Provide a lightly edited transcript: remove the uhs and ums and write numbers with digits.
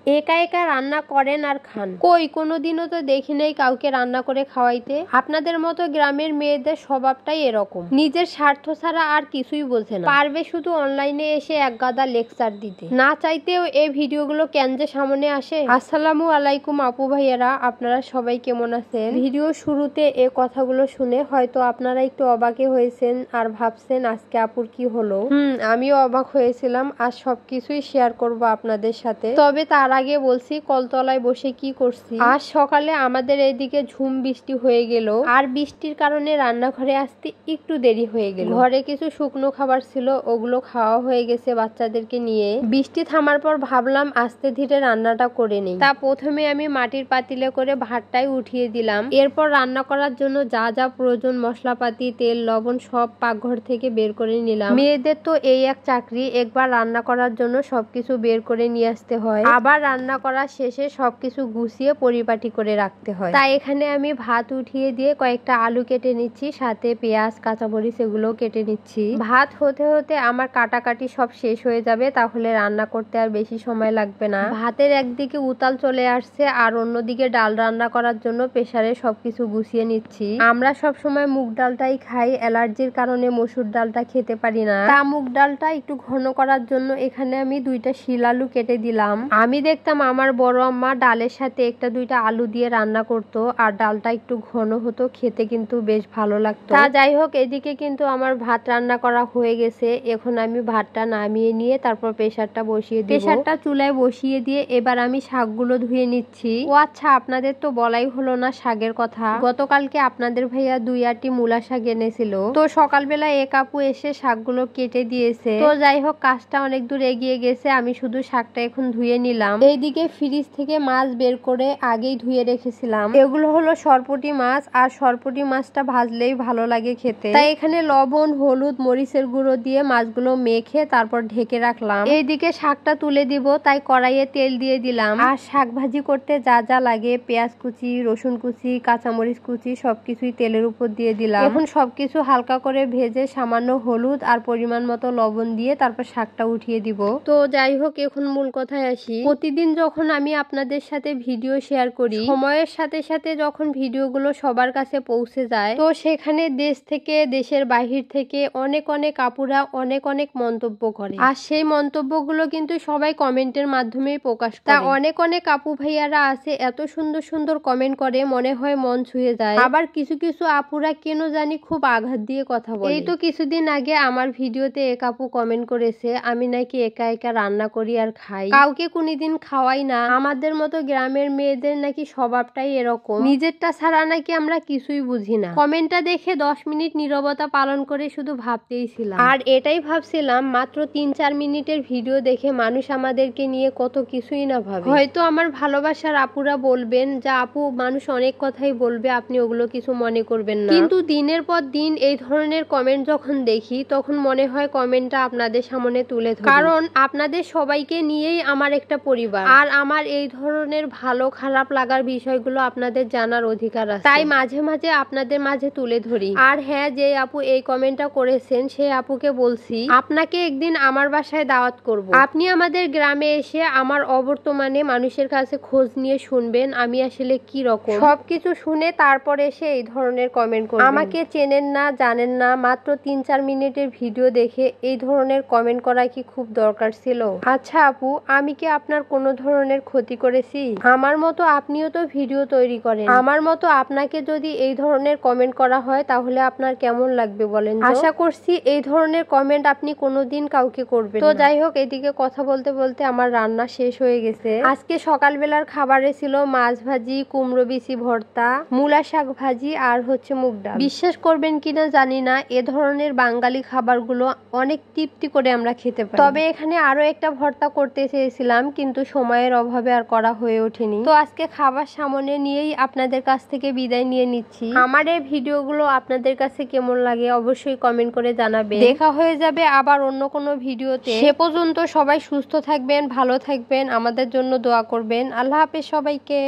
একা একা রান্না করেন আর খান। কই কোনোদিনও তো দেখি নাই কাউকে রান্না করে খাওয়াইতে। আপনাদের মতো গ্রামের মেয়েদের স্বভাবটাই এরকম, নিজের স্বার্থ ছাড়া আর কিছুই বোঝে না, পারবে শুধু অনলাইনে এসে এক গাদা লেকচার দিতে। না চাইতেও এই ভিডিওগুলো কেন যে সামনে আসে। আসসালামু আলাইকুম আপু ভাইয়ারা, আপনারা সবাই কেমন আছেন? ভিডিও শুরুতে এই কথাগুলো শুনে হয়তো আপনারা একটু অবাকে হয়েছেন আর ভাবছেন আজকে আপুর কি হলো। আমিও অবাক হয়েছিলাম, আর সবকিছুই শেয়ার করব আপনাদের সাথে। তবে তার আগে বলছি কলতলায় বসে কি করছি। আজ সকালে আমাদের এইদিকে ঝুম বৃষ্টি হয়ে গেল, আর বৃষ্টির কারণে রান্নাঘরে আসতে একটু দেরি হয়ে গেল। ঘরে কিছু শুকনো খাবার ছিল, ওগুলো খাওয়া হয়ে গেছে বাচ্চাদেরকে নিয়ে। বৃষ্টি থামার পর ভাবলাম আস্তে ধীরে রান্নাটা করে নেই। তা প্রথমে আমি মাটির পাতিলে করে ভাতটাই উঠিয়ে দিলাম। এরপর রান্না করার জন্য যা যা প্রয়োজন মশলাপাতি, তেল, লবণ সব পাকঘর থেকে বের করে নিলাম। মেয়েদের তো এই এক চাকরি, একবার রান্না করার জন্য সবকিছু বের করে নিয়ে আসতে হয়, আবার রান্না করার শেষে সবকিছু গুছিয়ে পরিপাটি করে রাখতে হয়। তাই এখানে আমি ভাত উঠিয়ে দিয়ে কয়েকটা আলু কেটে নিচ্ছি, সাথে পেঁয়াজ, কাঁচামরিচ এগুলো কেটে নিচ্ছি। ভাত হতে হতে আমার কাটাকাটি সব শেষ হয়ে যাবে, তাহলে রান্না করতে আর বেশি সময় লাগবে না। ভাতের একদিকে উতাল চলে আসছে, আর অন্যদিকে ডাল রান্না করার জন্য প্রেসারে সবকিছু গুছিয়ে নিচ্ছি। আমরা সব সময় মুগ ডালটাই খাই, অ্যালার্জির কারণে মসুর ডালটা খেতে পারি না। তা মুগ ডালটা একটু ঘন করার জন্য এখানে আমি 2টা শিল আলু কেটে দিলাম। আমি দেখতাম আমার বড় আম্মা ডালের সাথে 1-2টা আলু দিয়ে রান্না করতো, আর ডালটা একটু ঘন হতো, খেতে কিন্তু বেশ ভালো লাগতো। তা যাই হোক, এদিকে কিন্তু আমার ভাত রান্না করা হয়ে গেছে। এখন আমি ভাতটা নামিয়ে নিয়ে তারপর প্রেসারটা বসিয়ে দিই। প্রেসারটা চুলায় বসিয়ে দিয়ে এবার আমি শাকগুলো ধুয়ে নিচ্ছি। ও আচ্ছা, আপনাদের তো বলাই হলো না শাকের কথা। গতকালকে আপনাদের ভাইয়া 2-8টি মূলা শাক এনেছিল, তো সকালবেলা এক আপু এসে শাকগুলো কেটে দিয়েছে। তো যাই হোক, কাজটা অনেক দূর এগিয়ে গেছে, আমি শুধু শাকটা এখন ধুয়ে নিলাম। এইদিকে ফ্রিজ থেকে মাছ বের করে আগেই ধুয়ে রেখেছিলাম। এগুলো হলো সরপুঁটি মাছ, আর সরপুঁটি মাছটা ভাজলেই ভালো লাগে খেতে। তাই এখানে লবণ, হলুদ, মরিচের গুঁড়ো দিয়ে মাছগুলো মেখে তারপর ঢেকে রাখলাম। এইদিকে শাকটা তুলে দিব, তাই কড়াইয়ে তেল দিয়ে দিলাম। আর শাক ভাজি করতে যা যা লাগে, পেঁয়াজ কুচি, রসুন কুচি, কাঁচামরিচ কুচি সবকিছুই তেলের উপর দিয়ে দিলাম। এখন সবকিছু হালকা করে ভেজে সামান্য হলুদ আর পরিমাণ মতো লবণ দিয়ে তারপর শাকটা উঠিয়ে দিব। তো যাই হোক, এখন মূল কথায় আসি। প্রতিদিন যখন আমি আপনাদের সাথে ভিডিও শেয়ার করি, সময়ের সাথে সাথে যখন ভিডিওগুলো সবার কাছে পৌঁছে যায়, তো সেখানে দেশ থেকে, দেশের বাহির থেকে অনেক অনেক আপুরা অনেক অনেক মন্তব্য করে, আর সেই মন্তব্যগুলো কিন্তু সবাই কমেন্টের মাধ্যমেই প্রকাশ করে। তা অনেক অনেক আপু ভাইয়ারা আছে এত সুন্দর সুন্দর কমেন্ট করে, মনে হয় মন ছুঁয়ে যায়। আবার কিছু কিছু আপুরা কেন জানি খুব আঘাত দিয়ে কথা বলে। এই তো কিছুদিন আগে আমার ভিডিওতে এক আপু কমেন্ট করেছে আমি নাকি একা একা রান্না করি আর খাই, কাউকে কোনদিন খাওয়াই না। আমাদের মতো গ্রামের মেয়েদের নাকি স্বভাবটাই এরকম, নিজেরটা ছাড়া নাকি আমরা কিছুই বুঝি না। কমেন্টটা দেখে 10 মিনিট নীরবতা পালন করে শুধু ভাবতেই ছিলাম, আর এটাই ভাবছিলাম মাত্র 3-4 মিনিটের ভিডিও দেখে মানুষ আমাদেরকে নিয়ে কত কিছুই না ভাবে। হয়তো আমার ভালোবাসার আপুরা বলবেন যে আপু মানুষ অনেক কথাই বলবে, আপনি ওগুলো কিছু মনে করবেন না, কিন্তু দিনের পর দিন এই ধরনের কমেন্ট যখন দেখি তখন মনে হয় কমেন্টটা আপনাদের সামনে তুলে ধরি, কারণ আপনাদের সবাইকে নিয়েই আমার একটা পরিবার, আর আমার এই ধরনের ভালো খারাপ লাগার বিষয়গুলো আপনাদের জানার অধিকার আছে, তাই মাঝে মাঝে আপনাদের মাঝে তুলে ধরি। আর হ্যাঁ, যে আপু এই কমেন্টটা করেছেন সেই আপুকে বলছি আপনাকে একদিন আমার বাসায় দাওয়াত করব, আপনি আমাদের গ্রামে এসে আমার অবর্তমানে মানুষের কাছে খোঁজ নিয়ে শুনবেন আমি আসলে কি রকম, সবকিছু শুনে তারপর এসে এই ধরনের কমেন্ট করবেন। আমাকে চেনেন না, জানেন না, মাত্র 3-4 মিনিটের ভিডিও দেখে এই ধরনের কমেন্ট করা কি খুব দরকার ছিল? আচ্ছা আপু, আমি কি আপনার কোনো ধরনের ক্ষতি করেছি? আমার মতো আপনিও তো ভিডিও তৈরি করেন, আমার মতো আপনাকে যদি এই ধরনের কমেন্ট করা হয় তাহলে আপনার কেমন লাগবে বলেন? আশা করছি এই ধরনের কমেন্ট আপনি কোনোদিন কাউকে করবেন না। তো যাই হোক, এদিকে কথা বলতে বলতে আমার রান্না শেষ হয়ে গেছে। আজকে সকালবেলার খাবারে ছিল মাছ ভাজি, কুমড়ো বিচি ভর্তা, মূলা শাক ভাজি, আর হচ্ছে মুগ ডাল। বিশ্বাস করবেন কিনা জানি না, এ ধরনের বাঙালি খাবারগুলো অনেক তৃপ্তি করে আমরা খেতে পারি। তবে এখানে আরো একটা ভর্তা করতে চেয়েছিলাম, কিন্তু সময়ের অভাবে আর করা হয়ে ওঠেনি। তো আজকে খাবার সামনে নিয়েই আপনাদের কাছ থেকে বিদায় নিয়ে নিচ্ছি। আমার এই ভিডিওগুলো আপনাদের কাছে কেমন লাগে অবশ্যই কমেন্ট করে জানাবেন। দেখা হয়ে যাবে আবার অন্য কোনো ভিডিওতে। সে পর্যন্ত সবাই সুস্থ থাকবেন, ভালো থাকবেন, আমাদের জন্য দোয়া করবেন। আল্লাহ হাফেজ সবাইকে।